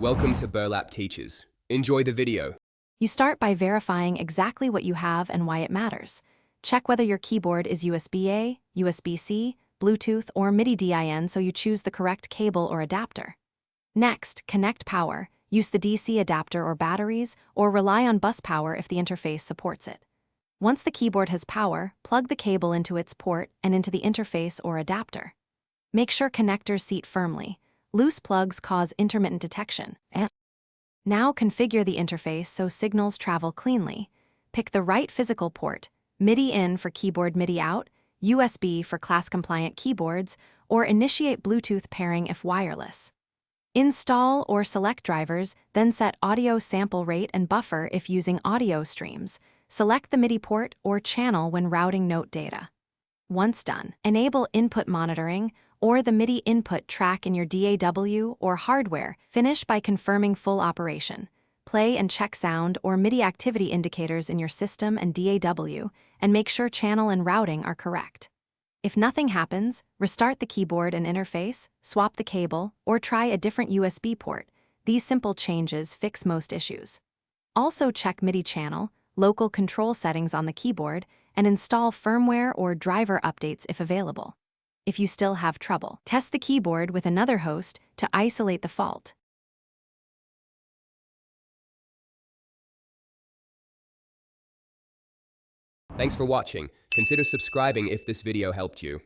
Welcome to Burlap Teachers. Enjoy the video. You start by verifying exactly what you have and why it matters. Check whether your keyboard is USB-A, USB-C, Bluetooth, or MIDI DIN so you choose the correct cable or adapter. Next, connect power. Use the DC adapter or batteries, or rely on bus power if the interface supports it. Once the keyboard has power, plug the cable into its port and into the interface or adapter. Make sure connectors seat firmly. Loose plugs cause intermittent detection. Now configure the interface so signals travel cleanly. Pick the right physical port, MIDI in for keyboard MIDI out, USB for class-compliant keyboards, or initiate Bluetooth pairing if wireless. Install or select drivers, then set audio sample rate and buffer if using audio streams. Select the MIDI port or channel when routing note data. Once done, enable input monitoring or the MIDI input track in your DAW or hardware. Finish by confirming full operation. Play and check sound or MIDI activity indicators in your system and DAW, and make sure channel and routing are correct. If nothing happens, restart the keyboard and interface, swap the cable, or try a different USB port. These simple changes fix most issues. Also check MIDI channel, local control settings on the keyboard, and install firmware or driver updates if available. If you still have trouble, test the keyboard with another host to isolate the fault. Thanks for watching. Consider subscribing if this video helped you.